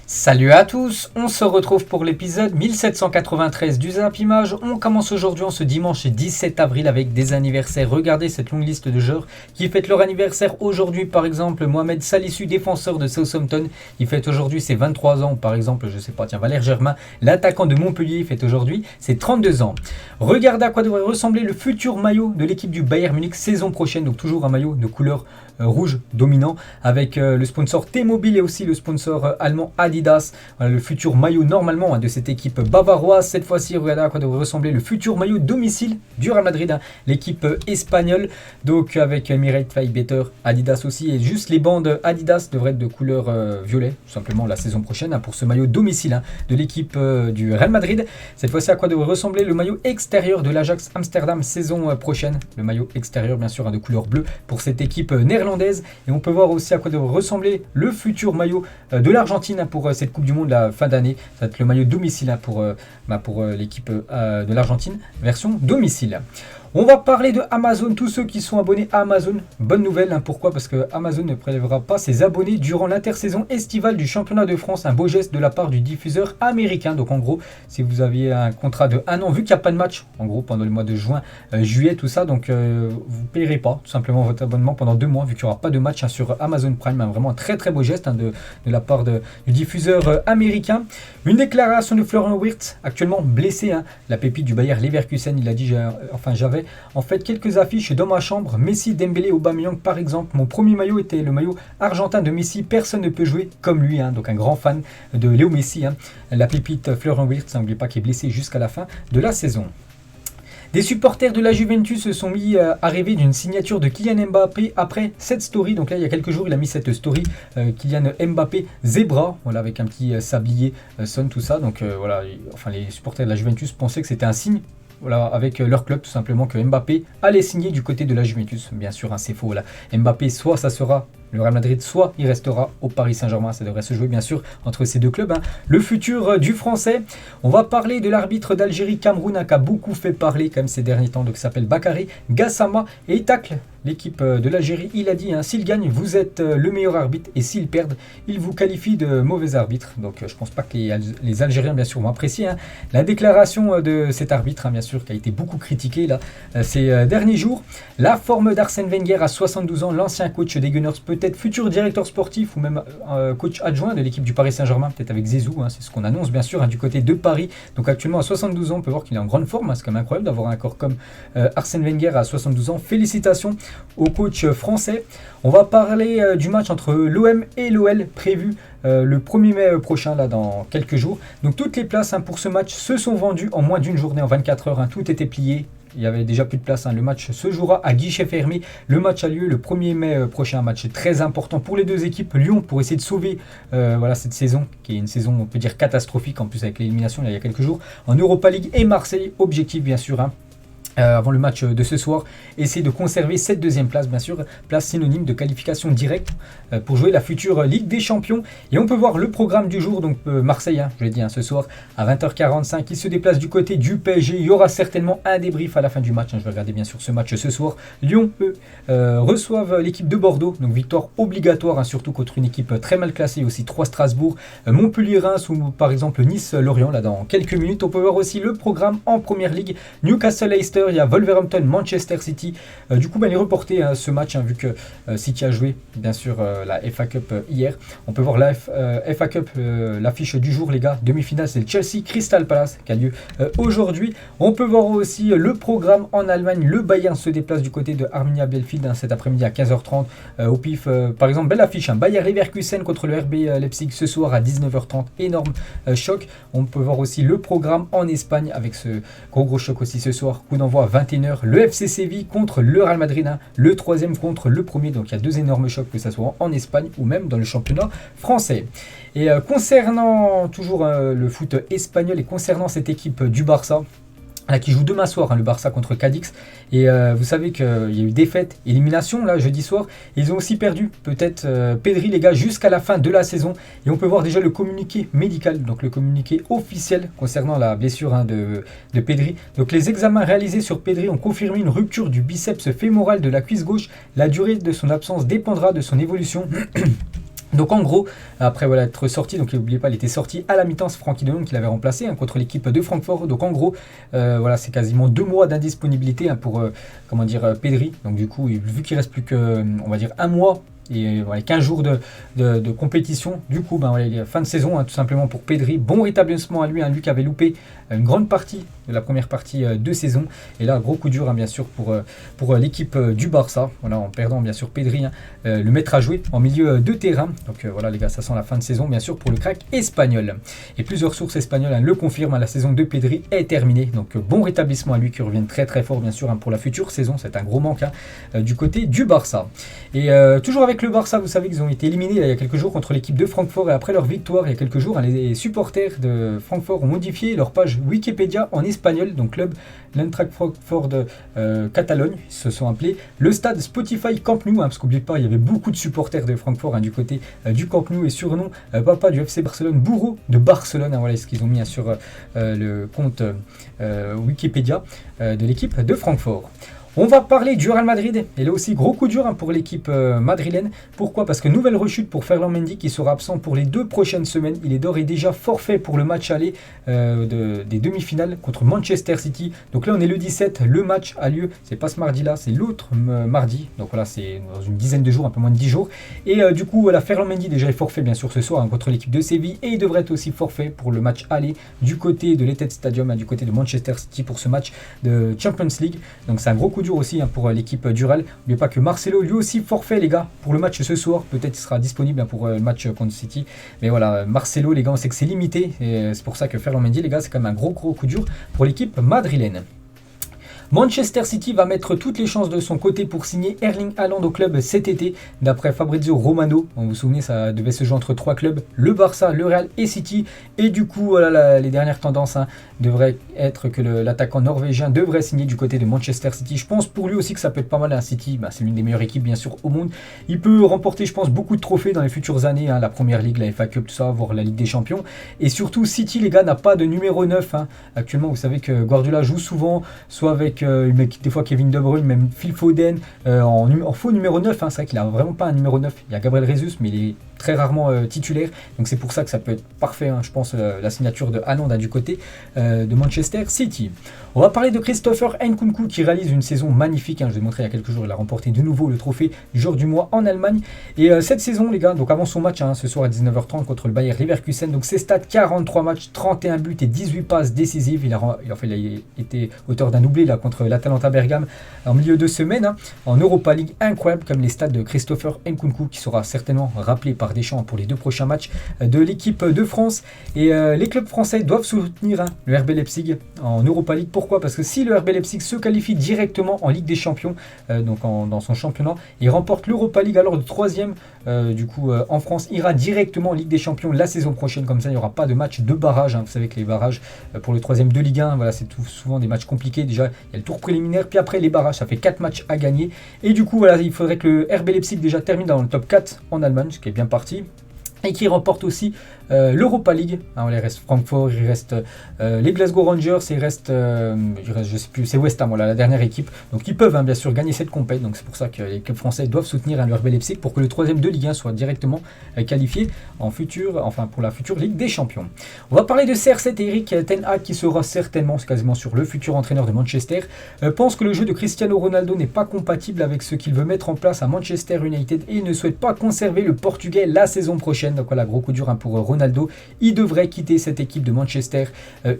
Salut à tous, on se retrouve pour l'épisode 1793 du Zap Image. On commence aujourd'hui en ce dimanche 17 avril avec des anniversaires. Regardez cette longue liste de joueurs qui fêtent leur anniversaire aujourd'hui. Par exemple, Mohamed Salisu, défenseur de Southampton, il fête aujourd'hui ses 23 ans. Par exemple, je sais pas, tiens, Valère Germain, l'attaquant de Montpellier, fête aujourd'hui ses 32 ans. Regardez à quoi devrait ressembler le futur maillot de l'équipe du Bayern Munich saison prochaine. Donc toujours un maillot de couleur rouge dominant avec le sponsor T-Mobile et aussi le sponsor allemand Adidas. Voilà le futur maillot normalement de cette équipe bavaroise. Cette fois-ci, regardez à quoi devrait ressembler le futur maillot domicile du Real Madrid, l'équipe espagnole. Donc avec Mireille Better, Adidas aussi, et juste les bandes Adidas devraient être de couleur violet tout simplement la saison prochaine pour ce maillot domicile de l'équipe du Real Madrid. Cette fois-ci, à quoi devrait ressembler le maillot extérieur de l'Ajax Amsterdam saison prochaine. Le maillot extérieur bien sûr de couleur bleue pour cette équipe néerlandaise. Et on peut voir aussi à quoi devrait ressembler le futur maillot de l'Argentine pour cette Coupe du Monde la fin d'année. Ça va être le maillot domicile pour l'équipe de l'Argentine, version domicile. On va parler de Amazon, tous ceux qui sont abonnés à Amazon. Bonne nouvelle, pourquoi ? Parce que Amazon ne prélèvera pas ses abonnés durant l'intersaison estivale du championnat de France. Un beau geste de la part du diffuseur américain. Donc en gros, si vous aviez un contrat de 1 an, vu qu'il n'y a pas de match, en gros pendant le mois de juin, juillet, tout ça, donc vous ne payerez pas tout simplement votre abonnement pendant 2 mois, vu qu'il n'y aura pas de match sur Amazon Prime. Vraiment un très très beau geste de la part du diffuseur américain. Une déclaration de Florian Wirtz, actuellement blessé, la pépite du Bayer Leverkusen. Il a dit, j'avais en fait quelques affiches dans ma chambre, Messi, Dembélé, Aubameyang par exemple. Mon premier maillot était le maillot argentin de Messi, personne ne peut jouer comme lui, donc un grand fan de Léo Messi. La pépite Florian Wirtz, n'oubliez pas qu'il est blessé jusqu'à la fin de la saison. Des supporters de la Juventus se sont mis à rêver d'une signature de Kylian Mbappé après cette story. Donc là, il y a quelques jours, il a mis cette story Kylian Mbappé Zebra, voilà, avec un petit sablier son, tout ça. Donc voilà, les supporters de la Juventus pensaient que c'était un signe. Voilà, avec leur club tout simplement que Mbappé allait signer du côté de la Juventus. Bien sûr, c'est faux là. Mbappé, soit ça sera le Real Madrid, soit il restera au Paris Saint-Germain. Ça devrait se jouer bien sûr entre ces deux clubs. Le futur du français. On va parler de l'arbitre d'Algérie-Cameroun qui a beaucoup fait parler quand même ces derniers temps. Donc il s'appelle Bakary Gassama et il tacle l'équipe de l'Algérie. Il a dit, s'il gagne, vous êtes le meilleur arbitre, et s'ils perdent, il vous qualifie de mauvais arbitre. Donc je pense pas que les Algériens bien sûr vont apprécier la déclaration de cet arbitre, bien sûr, qui a été beaucoup critiqué là ces derniers jours. La forme d'Arsène Wenger à 72 ans, l'ancien coach des Gunners, peut-être futur directeur sportif ou même coach adjoint de l'équipe du Paris Saint-Germain, peut-être avec Zizou, c'est ce qu'on annonce bien sûr du côté de Paris. Donc actuellement à 72 ans, on peut voir qu'il est en grande forme, c'est quand même incroyable d'avoir un corps comme Arsène Wenger à 72 ans. Félicitations au coach français. On va parler du match entre l'OM et l'OL prévu le 1er mai prochain, là dans quelques jours. Donc toutes les places pour ce match se sont vendues en moins d'une journée, en 24 heures. Tout était plié. Il n'y avait déjà plus de place. Le match se jouera à guichet fermé. Le match a lieu le 1er mai prochain. Un match très important pour les deux équipes. Lyon pour essayer de sauver cette saison, qui est une saison, on peut dire, catastrophique. En plus avec l'élimination il y a quelques jours en Europa League. Et Marseille, objectif bien sûr. Avant le match de ce soir, essayer de conserver cette deuxième place, bien sûr, place synonyme de qualification directe pour jouer la future Ligue des Champions. Et on peut voir le programme du jour, donc Marseille, je l'ai dit, ce soir à 20h45, il se déplace du côté du PSG. Il y aura certainement un débrief à la fin du match, je vais regarder bien sûr ce match ce soir. Lyon, eux, reçoivent l'équipe de Bordeaux, donc victoire obligatoire, surtout contre une équipe très mal classée, aussi 3 Strasbourg, Montpellier-Reims ou par exemple Nice-Lorient, là dans quelques minutes. On peut voir aussi le programme en Première Ligue, Newcastle-Leicester, il y a Wolverhampton, Manchester City. Du coup, il est reporté ce match, vu que City a joué, bien sûr, la FA Cup hier. On peut voir la FA Cup, l'affiche du jour, les gars. Demi-finale, c'est le Chelsea Crystal Palace qui a lieu aujourd'hui. On peut voir aussi le programme en Allemagne. Le Bayern se déplace du côté de Arminia Bielefeld cet après-midi à 15h30. Au pif, par exemple, belle affiche. Bayer Leverkusen contre le RB Leipzig ce soir à 19h30. Énorme choc. On peut voir aussi le programme en Espagne avec ce gros choc aussi ce soir. Coup d'envoi à 21h, le FC Séville contre le Real Madrid, le troisième contre le premier. Donc il y a 2 énormes chocs, que ce soit en Espagne ou même dans le championnat français. Et concernant toujours le foot espagnol et concernant cette équipe du Barça, qui joue demain soir, le Barça contre Cadix. Et vous savez qu'il y a eu défaite, élimination là jeudi soir. Ils ont aussi perdu peut-être Pedri, les gars, jusqu'à la fin de la saison. Et on peut voir déjà le communiqué médical, donc le communiqué officiel concernant la blessure de Pedri. Donc les examens réalisés sur Pedri ont confirmé une rupture du biceps fémoral de la cuisse gauche. La durée de son absence dépendra de son évolution. Donc en gros, après voilà, être sorti, donc n'oubliez pas, il était sorti à la mi-temps, c'est Frankie de Jong qui l'avait remplacé contre l'équipe de Francfort. Donc en gros, voilà, c'est quasiment 2 mois d'indisponibilité pour Pedri. Donc du coup, vu qu'il reste plus que, on va dire, 1 mois et voilà, 15 jours de compétition, du coup, voilà, fin de saison, tout simplement pour Pedri. Bon rétablissement à lui, lui qui avait loupé une grande partie de la première partie de saison. Et là, gros coup dur, bien sûr, pour l'équipe du Barça. Voilà, en perdant, bien sûr, Pedri, le maître à jouer en milieu de terrain. Donc voilà, les gars, ça sent la fin de saison, bien sûr, pour le crack espagnol. Et plusieurs sources espagnoles le confirment, la saison de Pedri est terminée. Donc bon rétablissement à lui qui revient très très fort, bien sûr, pour la future saison. C'est un gros manque du côté du Barça. Et toujours avec le Barça, vous savez qu'ils ont été éliminés il y a quelques jours contre l'équipe de Francfort. Et après leur victoire, il y a quelques jours, les supporters de Francfort ont modifié leur page Wikipédia en espagnol. Donc club l'Eintracht Francfort de Catalogne, ils se sont appelés le stade Spotify Camp Nou, parce qu'oubliez pas, il y avait beaucoup de supporters de Francfort du côté du Camp Nou, et surnom papa du FC Barcelone, bourreau de Barcelone. Voilà ce qu'ils ont mis sur le compte Wikipédia de l'équipe de Francfort. On va parler du Real Madrid, et là aussi gros coup dur pour l'équipe madrilène. Pourquoi? Parce que nouvelle rechute pour Ferland Mendy qui sera absent pour les 2 prochaines semaines. Il est d'ores et déjà forfait pour le match aller des demi-finales contre Manchester City. Donc là on est le 17, le match a lieu, c'est pas ce mardi là, c'est l'autre mardi. Donc voilà, c'est dans une dizaine de jours, un peu moins de 10 jours. Et du coup voilà, Ferland Mendy déjà est forfait bien sûr ce soir contre l'équipe de Séville, et il devrait être aussi forfait pour le match aller du côté de l'Etihad Stadium, du côté de Manchester City pour ce match de Champions League. Donc c'est un gros coup dur aussi pour l'équipe du Real. N'oubliez pas que Marcelo lui aussi forfait les gars pour le match ce soir. Peut-être il sera disponible pour le match contre City. Mais voilà, Marcelo les gars, on sait que c'est limité. Et c'est pour ça que Ferland Mendy les gars, c'est quand même un gros coup dur pour l'équipe madrilène. Manchester City va mettre toutes les chances de son côté pour signer Erling Haaland au club cet été. D'après Fabrizio Romano, vous vous souvenez, ça devait se jouer entre 3 clubs, le Barça, le Real et City. Et du coup, voilà, les dernières tendances devraient être que l'attaquant norvégien devrait signer du côté de Manchester City. Je pense pour lui aussi que ça peut être pas mal. City, c'est l'une des meilleures équipes bien sûr au monde. Il peut remporter, je pense, beaucoup de trophées dans les futures années. La Première Ligue, la FA Cup, tout ça, voire la Ligue des Champions. Et surtout, City, les gars, n'a pas de numéro 9. Actuellement, vous savez que Guardiola joue souvent, soit avec des fois Kevin De Bruyne, même Phil Foden en faux numéro 9. C'est vrai qu'il n'a vraiment pas un numéro 9. Il y a Gabriel Jesus, mais il est très rarement titulaire. Donc c'est pour ça que ça peut être parfait, je pense, la signature de Haaland du côté de Manchester City. On va parler de Christopher Nkunku qui réalise une saison magnifique. Je vous ai montré il y a quelques jours, il a remporté de nouveau le trophée du joueur du mois en Allemagne. Et cette saison, les gars, donc avant son match, ce soir à 19h30 contre le Bayer Leverkusen, donc ses stats 43 matchs, 31 buts et 18 passes décisives. Il a été auteur d'un doublé là, contre l'Atalanta Bergame en milieu de semaine en Europa League. Incroyable comme les stats de Christopher Nkunku qui sera certainement rappelé par Deschamps pour les 2 prochains matchs de l'équipe de France. Et les clubs français doivent soutenir le RB Leipzig en Europa League. Pourquoi? Parce que si le RB Leipzig se qualifie directement en Ligue des Champions, dans son championnat, et remporte l'Europa League, alors le 3e en France ira directement en Ligue des Champions la saison prochaine. Comme ça, il n'y aura pas de match de barrage. Vous savez que les barrages pour le 3e de Ligue 1, voilà, c'est souvent des matchs compliqués. Déjà, il y a le tour préliminaire, puis après les barrages, ça fait 4 matchs à gagner. Et du coup, voilà, il faudrait que le RB Leipzig déjà termine dans le top 4 en Allemagne, ce qui est bien parti. Et qui remporte aussi l'Europa League. Il reste Francfort, il reste les Glasgow Rangers, il reste je sais plus, c'est West Ham, voilà, la dernière équipe. Donc ils peuvent bien sûr gagner cette compète. Donc c'est pour ça que les clubs français doivent soutenir le RB Leipzig pour que le 3e de Ligue 1 soit directement qualifié pour la future Ligue des Champions. On va parler de CR7 et Erik ten Hag qui sera certainement, c'est quasiment sûr, le futur entraîneur de Manchester. Pense que le jeu de Cristiano Ronaldo n'est pas compatible avec ce qu'il veut mettre en place à Manchester United et il ne souhaite pas conserver le Portugais la saison prochaine. Donc voilà, gros coup dur pour Ronaldo. Il devrait quitter cette équipe de Manchester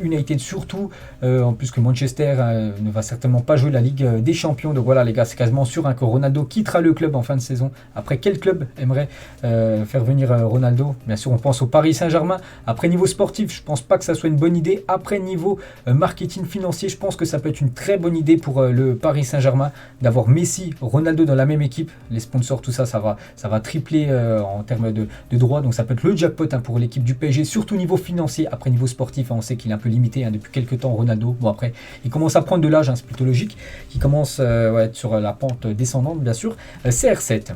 United, surtout en plus que Manchester ne va certainement pas jouer la Ligue des Champions. Donc voilà les gars, c'est quasiment sûr que Ronaldo quittera le club en fin de saison. Après, quel club aimerait faire venir Ronaldo? Bien sûr, on pense au Paris Saint-Germain. Après, niveau sportif, je pense pas que ça soit une bonne idée. Après, niveau marketing financier, je pense que ça peut être une très bonne idée pour le Paris Saint-Germain d'avoir Messi, Ronaldo dans la même équipe. Les sponsors, tout ça, ça va tripler en termes de droits. Donc ça peut être le jackpot pour l'équipe du PSG, surtout niveau financier. Après, niveau sportif, on sait qu'il est un peu limité depuis quelques temps, Ronaldo. Bon, après, il commence à prendre de l'âge, c'est plutôt logique. Il commence à être sur la pente descendante, bien sûr. CR7.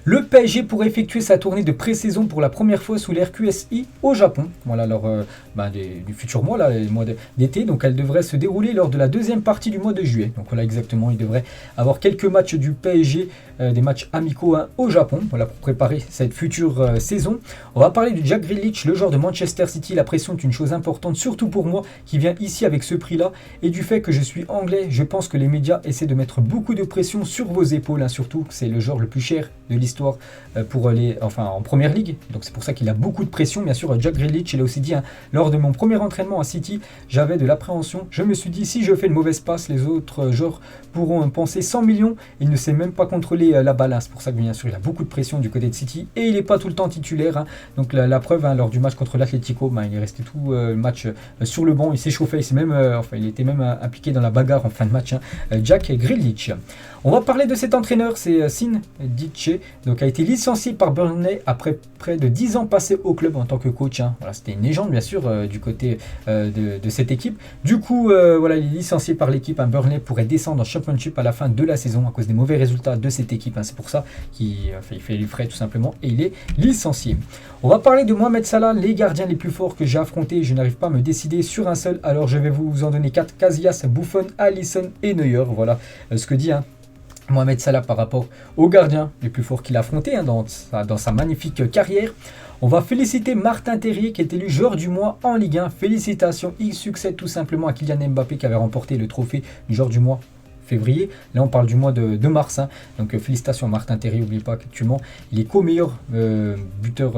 Le PSG pourrait effectuer sa tournée de pré-saison pour la première fois sous l'ère QSI au Japon. Voilà, lors du futur mois, là, les mois d'été. Donc elle devrait se dérouler lors de la deuxième partie du mois de juillet. Donc voilà, exactement, il devrait avoir quelques matchs du PSG, des matchs amicaux au Japon, voilà, pour préparer cette future saison. On va parler de Jack Grealish, le joueur de Manchester City. La pression est une chose importante, surtout pour moi qui viens ici avec ce prix-là. Et du fait que je suis anglais, je pense que les médias essaient de mettre beaucoup de pression sur vos épaules, hein, surtout que c'est le joueur le plus cher de l'histoire en première ligue, donc c'est pour ça qu'il a beaucoup de pression. Bien sûr, Jack Grealish, il a aussi dit, hein, lors de mon premier entraînement à City, j'avais de l'appréhension, je me suis dit si je fais une mauvaise passe, les autres joueurs pourront penser 100 millions, il ne sait même pas contrôler la balle, hein. C'est pour ça que bien sûr il a beaucoup de pression du côté de City, et il n'est pas tout le temps titulaire, hein. Donc la preuve, hein, lors du match contre l'Atlético, il est resté tout le match sur le banc, il s'est chauffé, il était même impliqué dans la bagarre en fin de match, hein, Jack Grealish. On va parler de cet entraîneur, c'est Sean Dyche, donc a été licencié par Burnley après près de 10 ans passés au club en tant que coach, hein. Voilà, c'était une légende bien sûr du côté de cette équipe. Du coup, voilà, il est licencié par l'équipe, hein. Burnley pourrait descendre en Championship à la fin de la saison à cause des mauvais résultats de cette équipe, hein. C'est pour ça qu'il fait les frais tout simplement et il est licencié. On va parler de Mohamed Salah, les gardiens les plus forts que j'ai affrontés. Je n'arrive pas à me décider sur un seul, alors je vais vous en donner 4. Casillas, Buffon, Alisson et Neuer. Voilà ce que dit, hein, Mohamed Salah par rapport aux gardiens les plus forts qu'il a affrontés, hein, dans sa magnifique carrière. On va féliciter Martin Terrier qui est élu joueur du mois en Ligue 1. Félicitations, il succède tout simplement à Kylian Mbappé qui avait remporté le trophée du joueur du mois février. Là on parle du mois de mars, hein. Donc félicitations à Martin Terrier. N'oubliez pas qu'actuellement il est co-meilleur buteur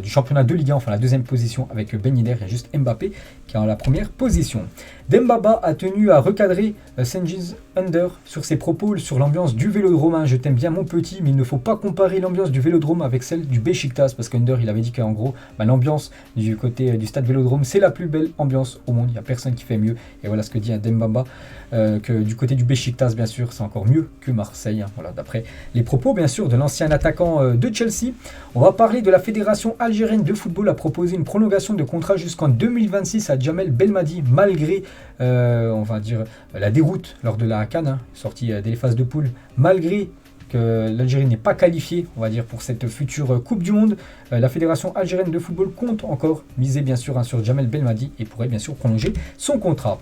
du championnat de Ligue 1, enfin la deuxième position avec Ben Yedder. Il y a juste Mbappé qui est en la première position. Dembaba a tenu à recadrer Cengiz Under sur ses propos sur l'ambiance du Vélodrome, hein. Je t'aime bien mon petit, mais il ne faut pas comparer l'ambiance du Vélodrome avec celle du Beşiktaş, parce qu'Under il avait dit qu'en gros l'ambiance du côté du stade Vélodrome c'est la plus belle ambiance au monde, il n'y a personne qui fait mieux. Et voilà ce que dit Dembaba, que du côté du Beşiktaş bien sûr c'est encore mieux que Marseille, hein. Voilà, d'après les propos bien sûr de l'ancien attaquant de Chelsea. On va parler de la fédération algérienne de football a proposé une prolongation de contrat jusqu'en 2026 à Djamel Belmadi malgré la déroute lors de la CAN, hein, sortie dès les phases de poule, malgré que l'Algérie n'est pas qualifiée, on va dire, pour cette future Coupe du Monde. La fédération algérienne de football compte encore miser bien sûr, hein, sur Djamel Belmadi et pourrait bien sûr prolonger son contrat.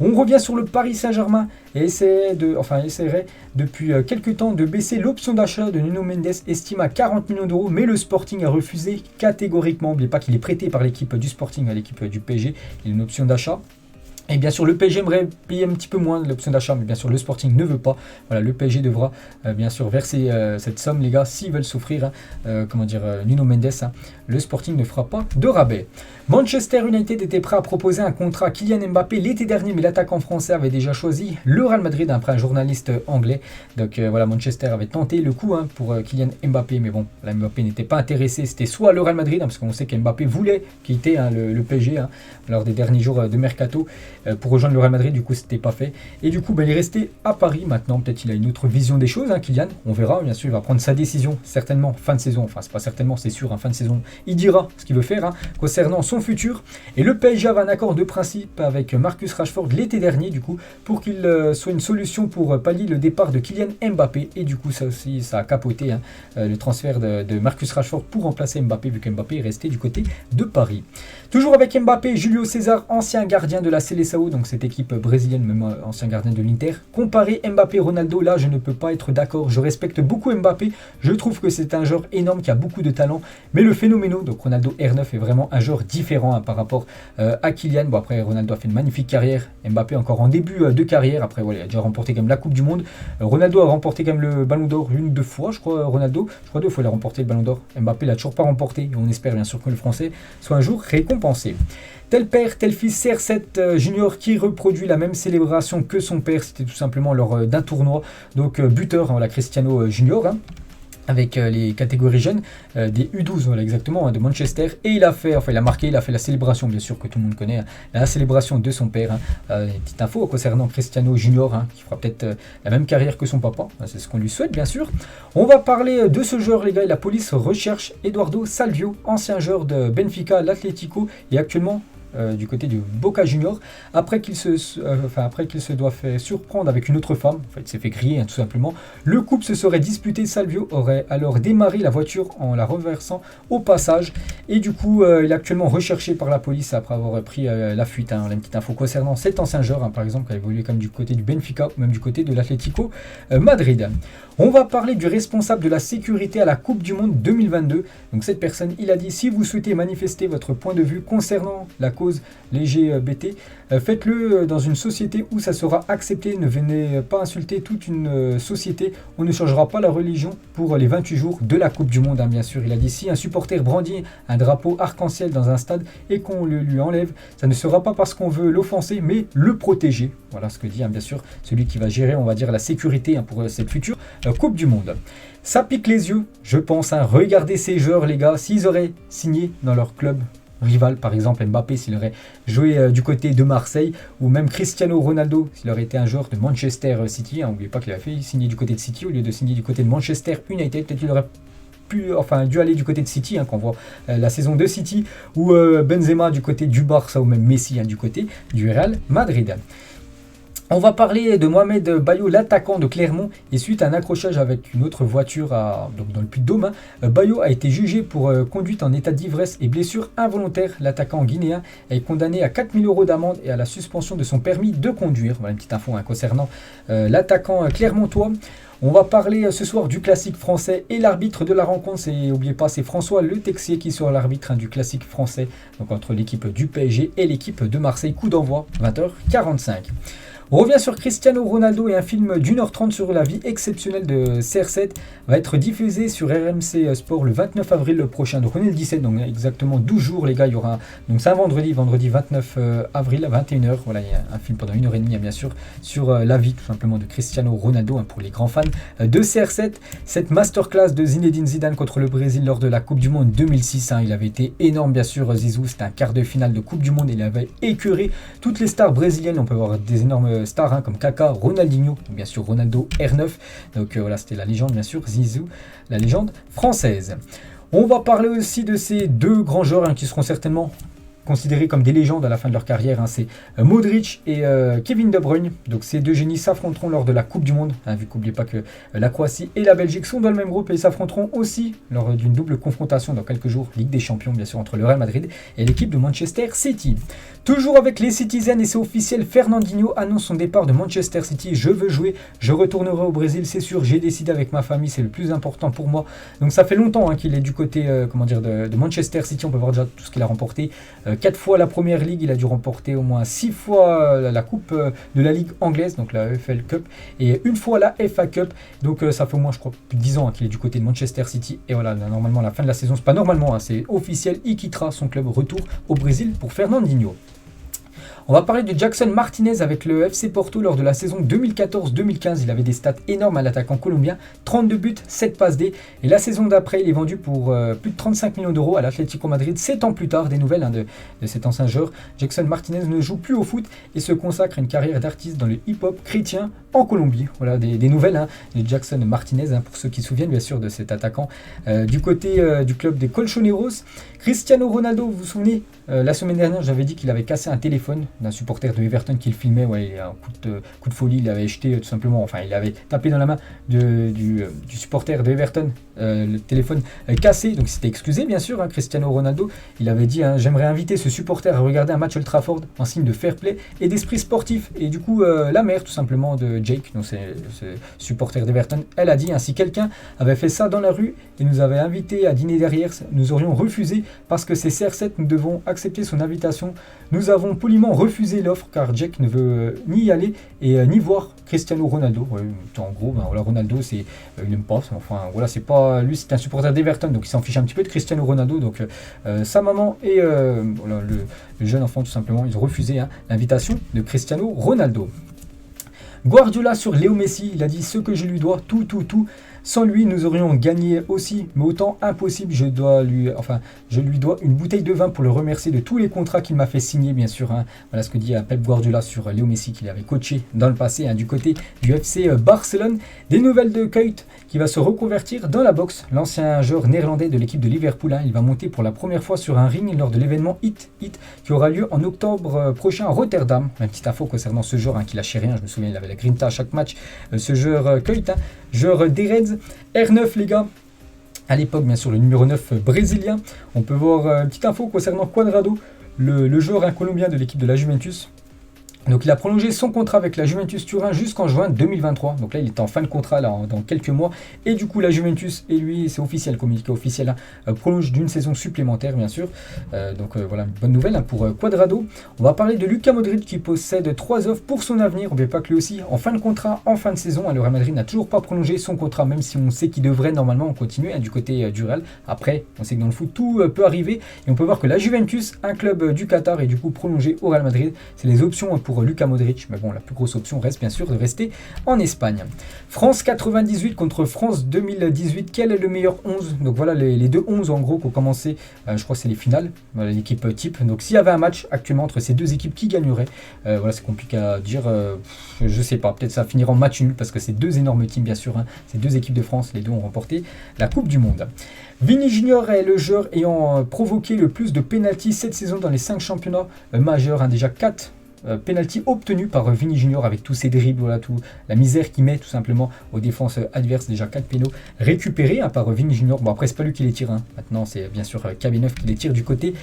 On revient sur le Paris Saint-Germain et essaierait depuis quelques temps de baisser l'option d'achat de Nuno Mendes, estime à 40 millions d'euros, mais le Sporting a refusé catégoriquement. N'oubliez pas qu'il est prêté par l'équipe du Sporting à l'équipe du PSG, il a une option d'achat. Et bien sûr, le PSG aimerait payer un petit peu moins de l'option d'achat, mais bien sûr, le Sporting ne veut pas. Voilà, le PSG devra bien sûr verser cette somme, les gars, s'ils veulent s'offrir Nuno Mendes, hein. Le Sporting ne fera pas de rabais. Manchester United était prêt à proposer un contrat à Kylian Mbappé l'été dernier, mais l'attaquant français avait déjà choisi le Real Madrid, après un journaliste anglais. Donc voilà, Manchester avait tenté le coup, hein, pour Kylian Mbappé, mais bon, là, Mbappé n'était pas intéressé. C'était soit le Real Madrid, hein, parce qu'on sait qu'Mbappé voulait quitter, hein, le PSG, hein, lors des derniers jours de mercato, pour rejoindre le Real Madrid. Du coup, c'était pas fait. Et du coup, il est resté à Paris maintenant. Peut-être il a une autre vision des choses, hein, Kylian. On verra, bien sûr, il va prendre sa décision, certainement fin de saison. Enfin, c'est pas certainement, c'est sûr, en fin de saison. Il dira ce qu'il veut faire, hein, concernant son futur. Et le PSG avait un accord de principe avec Marcus Rashford l'été dernier, du coup, pour qu'il soit une solution pour pallier le départ de Kylian Mbappé. Et du coup, ça aussi, ça a capoté, hein, le transfert de Marcus Rashford pour remplacer Mbappé, vu qu'Mbappé est resté du côté de Paris. Toujours avec Mbappé, Julio César, ancien gardien de la Seleção, donc cette équipe brésilienne, même ancien gardien de l'Inter. Comparer Mbappé-Ronaldo, là, je ne peux pas être d'accord. Je respecte beaucoup Mbappé. Je trouve que c'est un joueur énorme qui a beaucoup de talent. Mais le phénoméno, donc Ronaldo R9 est vraiment un joueur différent, hein, par rapport à Kylian. Bon, après, Ronaldo a fait une magnifique carrière. Mbappé encore en début de carrière. Après, voilà, il a déjà remporté quand même la Coupe du Monde. Ronaldo a remporté quand même le Ballon d'Or une ou deux fois, je crois. Ronaldo, je crois 2 fois il a remporté le Ballon d'Or. Mbappé l'a toujours pas remporté. Et on espère bien sûr que le Français soit un jour récompensé. Tel père, tel fils, CR7 Junior qui reproduit la même célébration que son père. C'était tout simplement lors d'un tournoi. Donc buteur, hein, voilà, Cristiano Junior, hein, avec les catégories jeunes des U12, voilà, exactement, hein, de Manchester. Et il a fait la célébration, bien sûr, que tout le monde connaît, hein, la célébration de son père, hein. Petite info concernant Cristiano Junior, hein, qui fera peut-être la même carrière que son papa, hein, c'est ce qu'on lui souhaite, bien sûr. On va parler de ce joueur, les gars, et la police recherche Eduardo Salvio, ancien joueur de Benfica, l'Atlético, et actuellement du côté du Boca Junior, après qu'il se doit fait surprendre avec une autre femme. En fait, il s'est fait griller, hein, tout simplement. Le couple se serait disputé. Salvio aurait alors démarré la voiture en la renversant au passage. Et du coup, il est actuellement recherché par la police après avoir pris la fuite. Hein. On a une petite info concernant cet ancien joueur, hein, par exemple, qui a évolué comme du côté du Benfica ou même du côté de l'Atlético Madrid. On va parler du responsable de la sécurité à la Coupe du Monde 2022. Donc cette personne, il a dit: si vous souhaitez manifester votre point de vue concernant la cause LGBT, faites-le dans une société où ça sera accepté. Ne venez pas insulter toute une société. On ne changera pas la religion pour les 28 jours de la Coupe du Monde, hein, bien sûr. Il a dit: si un supporter brandit un drapeau arc-en-ciel dans un stade et qu'on le lui enlève, ça ne sera pas parce qu'on veut l'offenser, mais le protéger. Voilà ce que dit, hein, bien sûr, celui qui va gérer, on va dire, la sécurité, hein, pour cette future Coupe du Monde. Ça pique les yeux, je pense. Hein. Regardez ces joueurs, les gars. S'ils auraient signé dans leur club rival, par exemple Mbappé, s'il aurait joué du côté de Marseille, ou même Cristiano Ronaldo, s'il aurait été un joueur de Manchester City. N'oubliez pas qu'il avait fait signer du côté de City au lieu de signer du côté de Manchester United. Peut-être qu'il aurait dû aller du côté de City, hein, quand on voit la saison de City, ou Benzema du côté du Barça, ou même Messi, hein, du côté du Real Madrid. On va parler de Mohamed Bayo, l'attaquant de Clermont, et suite à un accrochage avec une autre voiture donc dans le Puy-de-Dôme, Bayo a été jugé pour conduite en état d'ivresse et blessure involontaire. L'attaquant guinéen est condamné à 4 000 € d'amende et à la suspension de son permis de conduire. Voilà une petite info, hein, concernant l'attaquant clermontois. On va parler ce soir du classique français et l'arbitre de la rencontre. N'oubliez pas, c'est François Le Texier qui sera l'arbitre, hein, du classique français, donc entre l'équipe du PSG et l'équipe de Marseille. Coup d'envoi 20h45. On revient sur Cristiano Ronaldo, et un film d'1h30 sur la vie exceptionnelle de CR7 va être diffusé sur RMC Sport le 29 avril prochain. Donc on est le 17, donc exactement 12 jours, les gars. Il y aura, donc c'est un vendredi 29 avril à 21h. Voilà, il y a un film pendant 1h30, bien sûr, sur la vie tout simplement de Cristiano Ronaldo, hein, pour les grands fans de CR7. Cette masterclass de Zinedine Zidane contre le Brésil lors de la Coupe du Monde 2006, hein, il avait été énorme, bien sûr. Zizou, c'était un quart de finale de Coupe du Monde, il avait écœuré toutes les stars brésiliennes. On peut voir des énormes stars, hein, comme Kaka, Ronaldinho, bien sûr Ronaldo R9. Donc voilà, c'était la légende, bien sûr. Zizou, la légende française. On va parler aussi de ces deux grands joueurs, hein, qui seront certainement considérés comme des légendes à la fin de leur carrière, hein. C'est Modric et Kevin De Bruyne. Donc ces deux génies s'affronteront lors de la Coupe du Monde, hein, vu qu'oubliez pas que la Croatie et la Belgique sont dans le même groupe, et s'affronteront aussi lors d'une double confrontation dans quelques jours, Ligue des Champions, bien sûr, entre le Real Madrid et l'équipe de Manchester City. Toujours avec les Citizens, et c'est officiel, Fernandinho annonce son départ de Manchester City. Je veux jouer, je retournerai au Brésil, c'est sûr, j'ai décidé avec ma famille, c'est le plus important pour moi. Donc ça fait longtemps, hein, qu'il est du côté de Manchester City. On peut voir déjà tout ce qu'il a remporté. 4 fois la Première Ligue, il a dû remporter au moins 6 fois la Coupe de la Ligue anglaise, donc la EFL Cup, et une fois la FA Cup. Donc ça fait au moins, je crois, plus de 10 ans, hein, qu'il est du côté de Manchester City. Et voilà, normalement à la fin de la saison, c'est pas normalement, hein, c'est officiel, il quittera son club. Retour au Brésil pour Fernandinho. On va parler de Jackson Martinez avec le FC Porto lors de la saison 2014-2015. Il avait des stats énormes à l'attaquant colombien, 32 buts, 7 passes D. Et la saison d'après, il est vendu pour plus de 35 millions d'euros à l'Atlético Madrid. 7 ans plus tard, des nouvelles, hein, de cet ancien joueur. Jackson Martinez ne joue plus au foot et se consacre à une carrière d'artiste dans le hip-hop chrétien en Colombie. Voilà des nouvelles, hein, de Jackson Martinez, hein, pour ceux qui se souviennent bien sûr de cet attaquant du côté du club des Colchoneros. Cristiano Ronaldo, vous vous souvenez, la semaine dernière, j'avais dit qu'il avait cassé un téléphone d'un supporter de Everton qu'il filmait. Ouais, il a un coup de folie, il avait jeté tout simplement, enfin il avait tapé dans la main du supporter de Everton, le téléphone cassé. Donc il s'était excusé, bien sûr, hein, Cristiano Ronaldo. Il avait dit, hein, j'aimerais inviter ce supporter à regarder un match Old Trafford en signe de fair play et d'esprit sportif. Et du coup, la mère tout simplement de Jake, donc c'est ce supporter d'Everton, elle a dit, hein, si quelqu'un avait fait ça dans la rue et nous avait invités à dîner derrière, nous aurions refusé parce que c'est CR7, nous devons accepter son invitation. Nous avons poliment refusé l'offre car Jake ne veut ni y aller et ni voir Cristiano Ronaldo. Ouais, en gros, ben, voilà, Ronaldo, il n'aime pas. Enfin, voilà, c'est pas lui, c'est un supporter d'Everton, donc il s'en fiche un petit peu de Cristiano Ronaldo. Donc sa maman et voilà, le jeune enfant, tout simplement, ils ont refusé, hein, l'invitation de Cristiano Ronaldo. Guardiola sur Léo Messi, il a dit ce que je lui dois, tout. Sans lui, nous aurions gagné aussi, mais autant impossible, je lui dois une bouteille de vin pour le remercier de tous les contrats qu'il m'a fait signer, bien sûr. Hein. Voilà ce que dit Pep Guardiola sur Léo Messi, qu'il avait coaché dans le passé, hein, du côté du FC Barcelone. Des nouvelles de Kuyt, qui va se reconvertir dans la boxe. L'ancien joueur néerlandais de l'équipe de Liverpool, hein, il va monter pour la première fois sur un ring lors de l'événement Hit qui aura lieu en octobre prochain à Rotterdam. Une petite info concernant ce joueur qui lâchait rien, je me souviens, il avait la grinta à chaque match. Ce joueur Kuyt, joueur des Reds, R9 les gars. À l'époque, bien sûr, le numéro 9 brésilien. On peut voir une petite info concernant Cuadrado, le joueur colombien de l'équipe de la Juventus. Donc il a prolongé son contrat avec la Juventus Turin jusqu'en juin 2023. Donc là il est en fin de contrat là, dans quelques mois. Et du coup la Juventus et lui, c'est officiel, communiqué officiel, prolonge d'une saison supplémentaire bien sûr. Voilà une bonne nouvelle pour Cuadrado. On va parler de Luka Modric qui possède 3 offres pour son avenir. On ne veut pas que lui aussi en fin de contrat, en fin de saison. Le Real Madrid n'a toujours pas prolongé son contrat, même si on sait qu'il devrait normalement continuer du côté du Real. Après on sait que dans le foot tout peut arriver. Et on peut voir que la Juventus, un club du Qatar, est du coup prolongé au Real Madrid. C'est les options pour Luka Modric, mais bon, la plus grosse option reste bien sûr de rester en Espagne. France 98 contre France 2018, quel est le meilleur 11? Donc voilà les deux 11 en gros qui ont commencé, je crois que c'est les finales, voilà, l'équipe type. Donc s'il y avait un match actuellement entre ces deux équipes, qui gagnerait? Voilà, c'est compliqué à dire, je sais pas, peut-être ça finira en match nul parce que c'est deux énormes teams bien sûr, hein. Ces deux équipes de France, les deux ont remporté la Coupe du Monde. Vini Junior est le joueur ayant provoqué le plus de pénaltys cette saison dans les 5 championnats majeurs, hein, déjà 4 penalty obtenu par Vini Junior avec tous ses dribbles, voilà, tout la misère qu'il met tout simplement aux défenses adverses. Déjà 4 pénaux récupérés par Vini Junior. Bon après c'est pas lui qui les tire, hein. Maintenant c'est bien sûr KB9 qui les tire du côté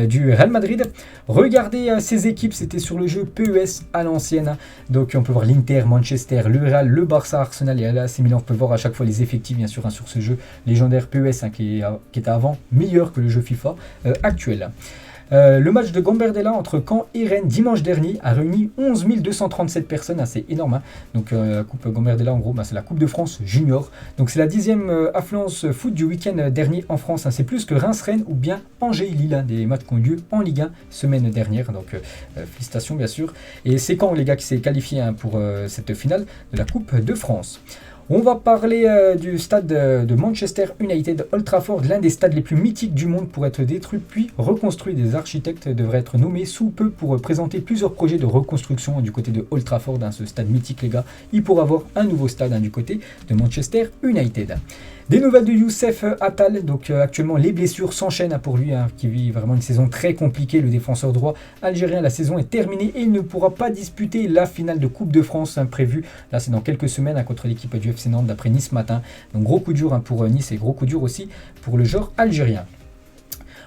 du Real Madrid. Regardez ces équipes, c'était sur le jeu PES à l'ancienne, hein. Donc on peut voir l'Inter, Manchester, le Real, le Barça, Arsenal et l'AC Milan. On peut voir à chaque fois les effectifs bien sûr, hein, sur ce jeu légendaire PES, hein, qui était avant meilleur que le jeu FIFA actuel. Le match de Gambardella entre Caen et Rennes dimanche dernier a réuni 11 237 personnes, c'est énorme, hein. Donc Coupe Gambardella en gros, c'est la Coupe de France junior. Donc c'est la 10e affluence foot du week-end dernier en France, hein. C'est plus que Reims-Rennes ou bien Angers-Lille, hein, des matchs qui ont eu lieu en Ligue 1 semaine dernière. Donc félicitations bien sûr. Et c'est Caen les gars qui s'est qualifié, hein, pour cette finale de la Coupe de France. On va parler du stade de Manchester United, Old Trafford, l'un des stades les plus mythiques du monde pour être détruit puis reconstruit. Des architectes devraient être nommés sous peu pour présenter plusieurs projets de reconstruction du côté de Old Trafford, hein, ce stade mythique les gars. Il pourra avoir un nouveau stade, hein, du côté de Manchester United. Des nouvelles de Youssef Attal, donc actuellement les blessures s'enchaînent, hein, pour lui, hein, qui vit vraiment une saison très compliquée. Le défenseur droit algérien, la saison est terminée et il ne pourra pas disputer la finale de Coupe de France, hein, prévue. Là c'est dans quelques semaines, hein, contre l'équipe du FC Nantes d'après Nice matin. Donc gros coup dur, hein, pour Nice et gros coup dur aussi pour le joueur algérien.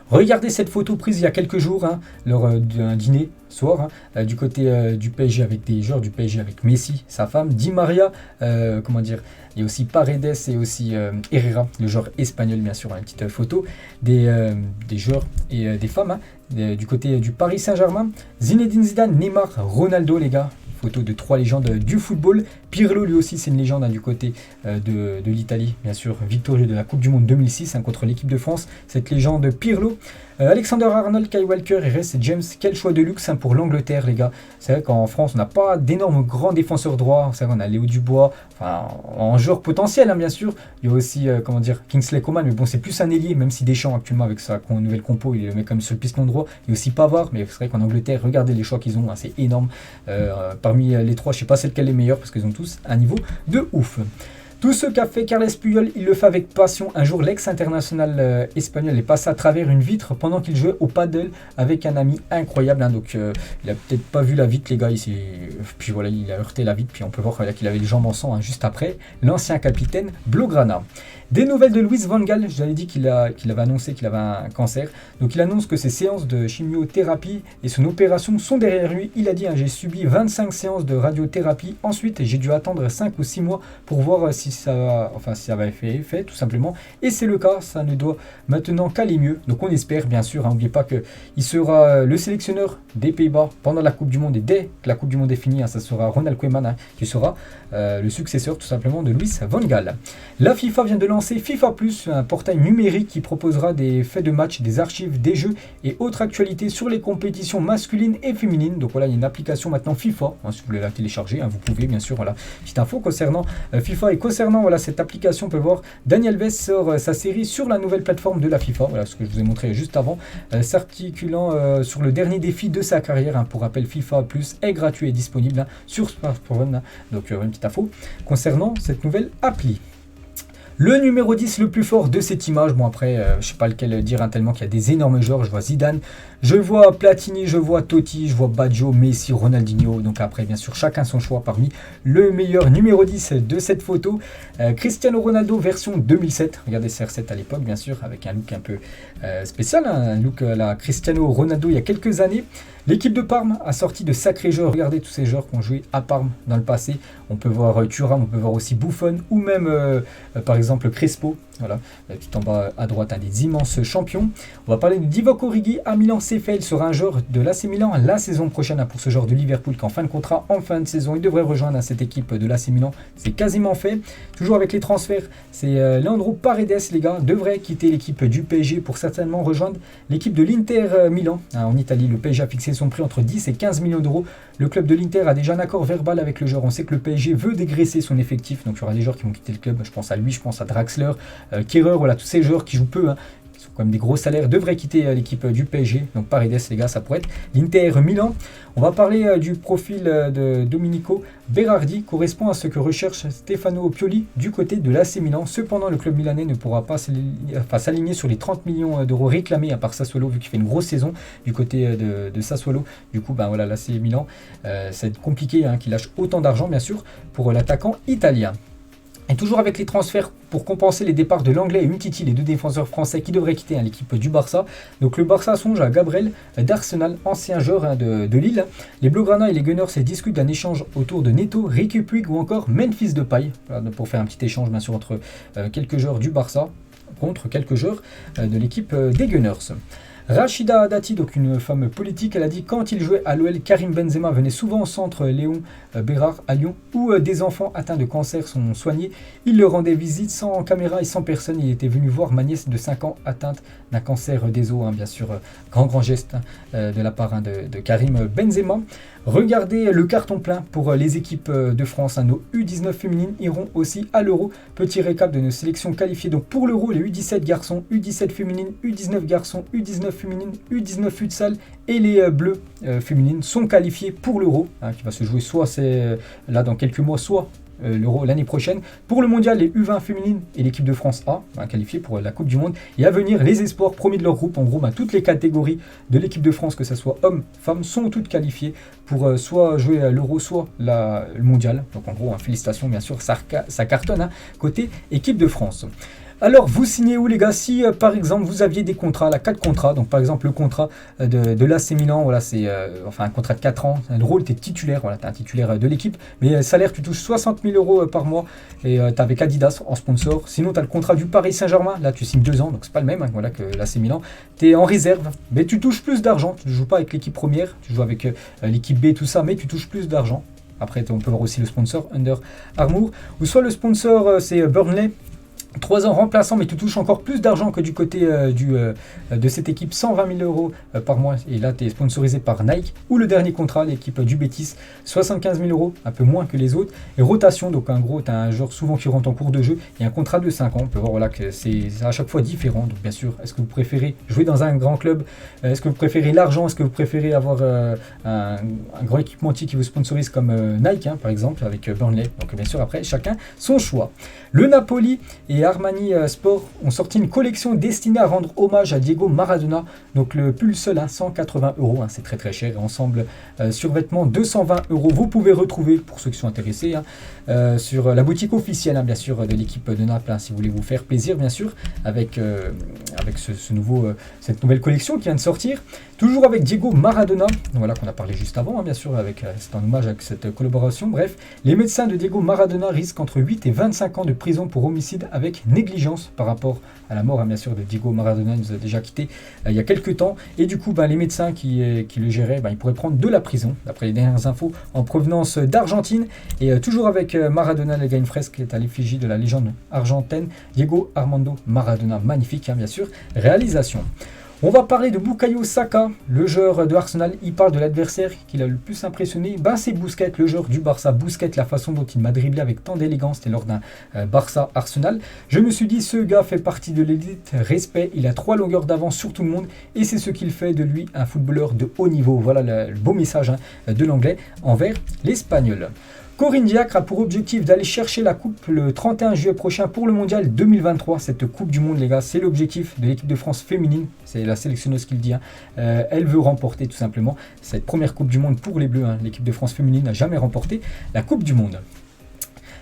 Regardez cette photo prise il y a quelques jours, hein, lors d'un dîner soir, hein, du côté du PSG avec des joueurs du PSG avec Messi, sa femme, Di Maria, il y a aussi Paredes et aussi Herrera, le joueur espagnol bien sûr, hein, une petite photo des joueurs et des femmes, hein, du côté du Paris Saint-Germain, Zinedine Zidane, Neymar, Ronaldo les gars. Photo de 3 légendes du football. Pirlo lui aussi c'est une légende, hein, du côté de l'Italie, bien sûr, victorieux de la Coupe du Monde 2006, hein, contre l'équipe de France, cette légende Pirlo. Alexander-Arnold, Kyle Walker et Reece James, quel choix de luxe, hein, pour l'Angleterre les gars. C'est vrai qu'en France on n'a pas d'énormes grands défenseurs droits, c'est vrai qu'on a Léo Dubois, enfin en joueur potentiel, hein, bien sûr. Il y a aussi Kingsley Coman, mais bon c'est plus un ailier, même si Deschamps actuellement avec sa nouvelle compo il le met comme sur le piston droit. Il y a aussi Pavard, mais c'est vrai qu'en Angleterre, regardez les choix qu'ils ont, hein, c'est énorme. Parmi les 3, je sais pas c'est lequel est meilleur parce qu'ils ont tous un niveau de ouf. Tout ce qu'a fait Carles Puyol, il le fait avec passion. Un jour, l'ex-international espagnol est passé à travers une vitre pendant qu'il jouait au paddle avec un ami incroyable, hein. Donc il a peut-être pas vu la vitre les gars, puis voilà, il a heurté la vitre, puis on peut voir qu'il avait les jambes en sang, hein, juste après, l'ancien capitaine Blaugrana. Des nouvelles de Louis van Gaal, je l'avais dit qu'il avait annoncé qu'il avait un cancer. Donc il annonce que ses séances de chimiothérapie et son opération sont derrière lui. Il a dit, hein, j'ai subi 25 séances de radiothérapie. Ensuite, j'ai dû attendre 5 ou 6 mois pour voir si ça avait fait effet, tout simplement. Et c'est le cas, ça ne doit maintenant qu'aller mieux. Donc on espère, bien sûr, hein, n'oubliez pas qu'il sera le sélectionneur des Pays-Bas pendant la Coupe du Monde. Et dès que la Coupe du Monde est finie, hein, ça sera Ronald Koeman, hein, qui sera le successeur, tout simplement, de Louis van Gaal. La FIFA vient de lancer lancé FIFA Plus, un portail numérique qui proposera des faits de match, des archives, des jeux et autres actualités sur les compétitions masculines et féminines. Donc voilà, il y a une application maintenant FIFA, si vous voulez la télécharger, vous pouvez bien sûr. Voilà, petite info concernant FIFA et concernant voilà, cette application, on peut voir Daniel Alves sort sa série sur la nouvelle plateforme de la FIFA. Voilà ce que je vous ai montré juste avant, s'articulant sur le dernier défi de sa carrière. Pour rappel, FIFA Plus est gratuit et disponible sur smartphone. Donc une petite info concernant cette nouvelle appli. Le numéro 10 le plus fort de cette image, bon après je ne sais pas lequel dire tellement qu'il y a des énormes joueurs, je vois Zidane, je vois Platini, je vois Totti, je vois Baggio, Messi, Ronaldinho, donc après bien sûr chacun son choix parmi le meilleur numéro 10 de cette photo. Cristiano Ronaldo version 2007, regardez CR7 à l'époque bien sûr, avec un look un peu spécial, un look la Cristiano Ronaldo il y a quelques années. L'équipe de Parme a sorti de sacrés joueurs. Regardez tous ces joueurs qui ont joué à Parme dans le passé. On peut voir Thuram, on peut voir aussi Buffon ou même par exemple Crespo. Voilà, tout en bas à droite, un des immenses champions. On va parler de Divock Origi à Milan. CFL sera un joueur de l'AC Milan la saison prochaine pour ce joueur de Liverpool qui en fin de contrat, en fin de saison, il devrait rejoindre cette équipe de l'AC Milan. C'est quasiment fait. Toujours avec les transferts, c'est Leandro Paredes, les gars, devrait quitter l'équipe du PSG pour certainement rejoindre l'équipe de l'Inter Milan. En Italie, le PSG a fixé son prix entre 10 et 15 millions d'euros. Le club de l'Inter a déjà un accord verbal avec le joueur. On sait que le PSG veut dégraisser son effectif, donc il y aura des joueurs qui vont quitter le club. Je pense à lui, je pense à Draxler, Kehrer, voilà, tous ces joueurs qui jouent peu, qui sont quand même des gros salaires, devraient quitter l'équipe du PSG. Donc Paredes, les gars, ça pourrait être l'Inter Milan. On va parler du profil de Domenico Berardi, correspond à ce que recherche Stefano Pioli du côté de l'AC Milan. Cependant, le club milanais ne pourra pas s'aligner sur les 30 millions d'euros réclamés à part Sassuolo, vu qu'il fait une grosse saison du côté de Sassuolo. Du coup, voilà, l'AC Milan, ça va être compliqué qu'il lâche autant d'argent, bien sûr, pour l'attaquant italien. Et toujours avec les transferts pour compenser les départs de l'anglais et Umtiti, les deux défenseurs français qui devraient quitter l'équipe du Barça. Donc le Barça songe à Gabriel d'Arsenal, ancien joueur de Lille. Les Blaugrana et les Gunners discutent d'un échange autour de Neto, Riqui Puig ou encore Memphis Depay. Voilà, pour faire un petit échange bien sûr entre quelques joueurs du Barça contre quelques joueurs de l'équipe des Gunners. Rachida Dati, donc une femme politique, elle a dit: quand il jouait à l'OL, Karim Benzema venait souvent au centre Léon Bérard à Lyon, où des enfants atteints de cancer sont soignés. Il leur rendait visite sans caméra et sans personne. Il était venu voir ma nièce de 5 ans atteinte d'un cancer des os, bien sûr, grand geste de la part de Karim Benzema. Regardez le carton plein pour les équipes de France. Nos U19 féminines iront aussi à l'Euro. Petit récap de nos sélections qualifiées. Donc pour l'Euro, les U17 garçons, U17 féminines, U19 garçons, U19 féminines, U19 futsal et les bleus féminines sont qualifiés pour l'Euro, qui va se jouer soit c'est là dans quelques mois, soit l'Euro l'année prochaine. Pour le mondial, les U20 féminines et l'équipe de France A qualifiées pour la Coupe du Monde. Et à venir, les espoirs premiers de leur groupe. En gros, toutes les catégories de l'équipe de France, que ce soit hommes, femmes, sont toutes qualifiées pour soit jouer à l'Euro, soit le mondial. Donc en gros, félicitations bien sûr, ça cartonne côté équipe de France. Alors, vous signez où les gars? Si par exemple vous aviez des contrats, 4 contrats, donc par exemple le contrat de l'AC Milan, voilà, c'est un contrat de 4 ans, le rôle, tu es titulaire, voilà, tu es un titulaire de l'équipe, mais salaire, tu touches 60 000 euros par mois et tu es avec Adidas en sponsor. Sinon, tu as le contrat du Paris Saint-Germain, là tu signes 2 ans, donc c'est pas le même voilà, que l'AC Milan. Tu es en réserve, mais tu touches plus d'argent, tu ne joues pas avec l'équipe première, tu joues avec l'équipe B, tout ça, mais tu touches plus d'argent. Après, on peut voir aussi le sponsor Under Armour, ou soit le sponsor c'est Burnley. 3 ans remplaçant, mais tu touches encore plus d'argent que du côté de cette équipe, 120 000 euros par mois. Et là, tu es sponsorisé par Nike. Ou le dernier contrat, l'équipe du Betis, 75 000 euros, un peu moins que les autres. Et rotation, donc en gros, tu as un joueur souvent qui rentre en cours de jeu. Et un contrat de 5 ans. On peut voir voilà, que c'est à chaque fois différent. Donc bien sûr, est-ce que vous préférez jouer dans un grand club? Est-ce que vous préférez l'argent? Est-ce que vous préférez avoir un grand équipementier qui vous sponsorise comme Nike, par exemple, avec Burnley? Donc bien sûr, après, chacun son choix. Le Napoli et Armani Sport ont sorti une collection destinée à rendre hommage à Diego Maradona. Donc le pull seul, 180 euros, c'est très très cher. Ensemble, survêtement, 220 euros. Vous pouvez retrouver, pour ceux qui sont intéressés, sur la boutique officielle, bien sûr, de l'équipe de Naples, si vous voulez vous faire plaisir, bien sûr, avec cette nouvelle collection qui vient de sortir. Toujours avec Diego Maradona, voilà qu'on a parlé juste avant, bien sûr, c'est un hommage avec cette collaboration. Bref, les médecins de Diego Maradona risquent entre 8 et 25 ans de prison pour homicide avec négligence par rapport à la mort, bien sûr, de Diego Maradona. Il nous a déjà quitté il y a quelques temps. Et du coup, les médecins qui le géraient, ils pourraient prendre de la prison, d'après les dernières infos, en provenance d'Argentine. Et toujours avec Maradona, il y a une fresque qui est à l'effigie de la légende argentine, Diego Armando Maradona. Magnifique, bien sûr, réalisation. On va parler de Bukayo Saka, le joueur de Arsenal. Il parle de l'adversaire qui l'a le plus impressionné. C'est Busquets, le joueur du Barça. Busquets, la façon dont il m'a dribblé avec tant d'élégance, c'était lors d'un Barça-Arsenal. Je me suis dit, ce gars fait partie de l'élite. Respect, il a 3 longueurs d'avance sur tout le monde. Et c'est ce qu'il fait de lui un footballeur de haut niveau. Voilà le beau message de l'anglais envers l'espagnol. Corinne Diacre a pour objectif d'aller chercher la coupe le 31 juillet prochain pour le mondial 2023. Cette coupe du monde, les gars, c'est l'objectif de l'équipe de France féminine. C'est la sélectionneuse qui le dit. Elle veut remporter tout simplement cette première coupe du monde pour les Bleus. L'équipe de France féminine n'a jamais remporté la coupe du monde.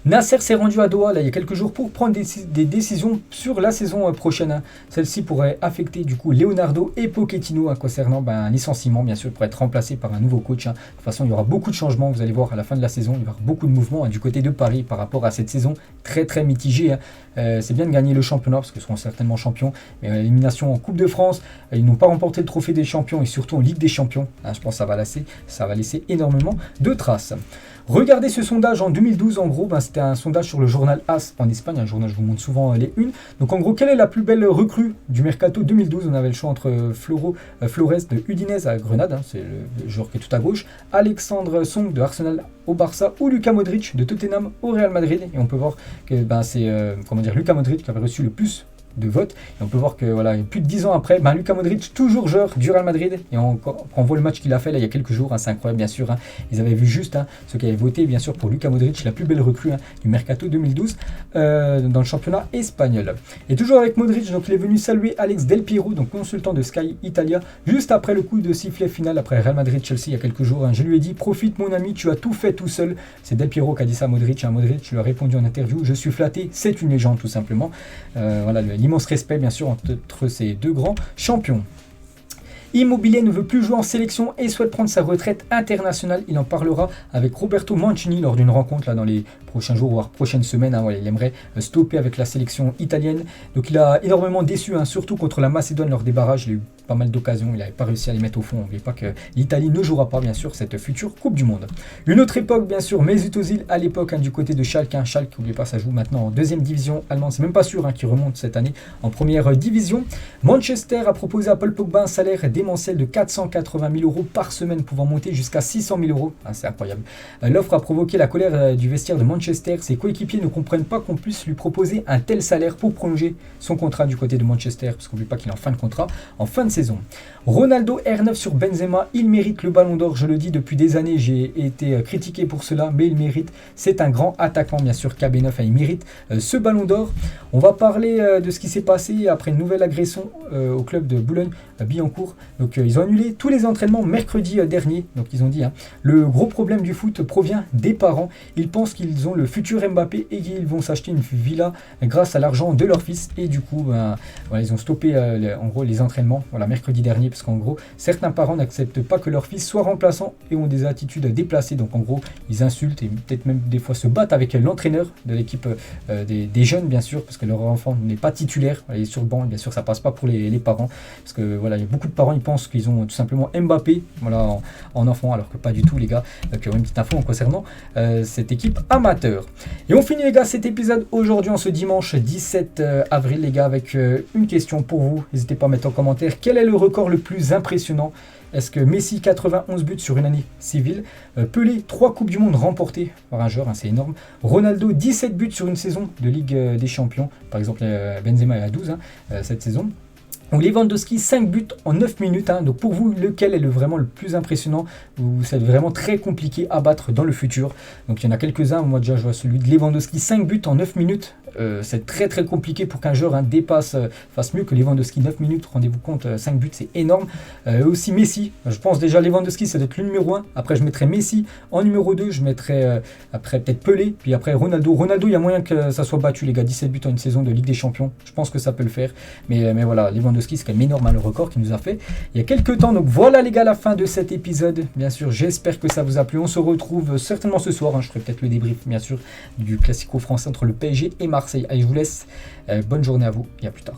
Nasser s'est rendu à Doha il y a quelques jours pour prendre des décisions sur la saison prochaine. Celle-ci pourrait affecter du coup Leonardo et Pochettino concernant un licenciement, bien sûr, pour être remplacé par un nouveau coach. De toute façon, il y aura beaucoup de changements, vous allez voir à la fin de la saison, il va y avoir beaucoup de mouvements du côté de Paris par rapport à cette saison très très mitigée. C'est bien de gagner le championnat parce qu'ils seront certainement champions, mais l'élimination en Coupe de France, ils n'ont pas remporté le trophée des champions et surtout en Ligue des champions. Je pense que ça va laisser énormément de traces. Regardez ce sondage en 2012, en gros, c'était un sondage sur le journal AS en Espagne, un journal, je vous montre souvent les unes. Donc en gros, quelle est la plus belle recrue du Mercato 2012 ? On avait le choix entre Flores de Udinese à Grenade, c'est le joueur qui est tout à gauche, Alexandre Song de Arsenal au Barça ou Luka Modric de Tottenham au Real Madrid. Et on peut voir que c'est Luka Modric qui avait reçu le plus de vote. Et on peut voir que plus de 10 ans après, Luka Modric, toujours joueur du Real Madrid. Et on voit le match qu'il a fait il y a quelques jours. C'est incroyable, bien sûr. Ils avaient vu juste ceux qui avaient voté, bien sûr, pour Luka Modric, la plus belle recrue du Mercato 2012 dans le championnat espagnol. Et toujours avec Modric, donc il est venu saluer Alex Del Piero, donc consultant de Sky Italia, juste après le coup de sifflet final après Real Madrid-Chelsea il y a quelques jours. Je lui ai dit, profite mon ami, tu as tout fait tout seul. C'est Del Piero qui a dit ça à Modric. Modric lui a répondu en interview, je suis flatté, c'est une légende tout simplement. L'immense respect bien sûr entre ces deux grands champions. Immobilier ne veut plus jouer en sélection et souhaite prendre sa retraite internationale. Il en parlera avec Roberto Mancini lors d'une rencontre dans les prochains jours, voire prochaines semaines. Il aimerait stopper avec la sélection italienne. Donc il a énormément déçu, surtout contre la Macédoine lors des barrages. Il a eu pas mal d'occasions, il n'avait pas réussi à les mettre au fond. N'oubliez pas que l'Italie ne jouera pas, bien sûr, cette future Coupe du Monde. Une autre époque, bien sûr, Mesut Özil à l'époque du côté de Schalke. Schalke, n'oubliez pas, ça joue maintenant en deuxième division allemande. C'est même pas sûr qu'il remonte cette année en première division. Manchester a proposé à Paul Pogba un salaire démentiel de 480 000 € par semaine, pouvant monter jusqu'à 600 000 €. C'est incroyable. L'offre a provoqué la colère du vestiaire de Manchester. Ses coéquipiers ne comprennent pas qu'on puisse lui proposer un tel salaire pour prolonger son contrat du côté de Manchester, parce qu'on n'oublie pas qu'il est en fin de contrat, en fin de saison. Ronaldo R9 sur Benzema, il mérite le ballon d'or, je le dis depuis des années, j'ai été critiqué pour cela, mais il mérite, c'est un grand attaquant bien sûr, KB9, il mérite ce ballon d'or. On va parler de ce qui s'est passé après une nouvelle agression au club de Boulogne-Billancourt. Donc ils ont annulé tous les entraînements mercredi dernier, donc ils ont dit, le gros problème du foot provient des parents, ils pensent qu'ils ont le futur Mbappé et qu'ils vont s'acheter une villa grâce à l'argent de leur fils, et du coup ils ont stoppé en gros les entraînements mercredi dernier, parce qu'en gros certains parents n'acceptent pas que leur fils soit remplaçant et ont des attitudes déplacées, donc en gros ils insultent et peut-être même des fois se battent avec l'entraîneur de l'équipe des jeunes, bien sûr, parce que leur enfant n'est pas titulaire, il est sur le banc, et bien sûr ça passe pas pour les parents, parce que il y a beaucoup de parents, ils pensent qu'ils ont tout simplement Mbappé en enfant, alors que pas du tout les gars. Donc une petite info concernant cette équipe amateur. Et on finit les gars cet épisode aujourd'hui en ce dimanche 17 avril les gars avec une question pour vous, n'hésitez pas à mettre en commentaire quel est le record le plus impressionnant. Est-ce que Messi 91 buts sur une année civile, Pelé 3 Coupes du Monde remportées par un joueur, c'est énorme, Ronaldo 17 buts sur une saison de Ligue des Champions, par exemple Benzema est à 12 cette saison, ou Lewandowski 5 buts en 9 minutes. Donc pour vous, lequel est vraiment le plus impressionnant, ou c'est vraiment très compliqué à battre dans le futur? Donc il y en a quelques-uns, moi déjà je vois celui de Lewandowski 5 buts en 9 minutes, c'est très très compliqué pour qu'un joueur fasse mieux que Lewandowski. 9 minutes, rendez-vous compte, 5 buts, c'est énorme. Aussi Messi, je pense déjà Lewandowski, ça doit être le numéro 1. Après, je mettrais Messi en numéro 2. Je mettrais après peut-être Pelé, puis après Ronaldo. Ronaldo, il y a moyen que ça soit battu, les gars. 17 buts en une saison de Ligue des Champions. Je pense que ça peut le faire. Mais voilà, Lewandowski, c'est quand même énorme, le record qu'il nous a fait il y a quelques temps. Donc voilà, les gars, la fin de cet épisode. Bien sûr, j'espère que ça vous a plu. On se retrouve certainement ce soir. Je ferai peut-être le débrief, bien sûr, du Classico français entre le PSG et Marseille. Allez, je vous laisse. Bonne journée à vous et à plus tard.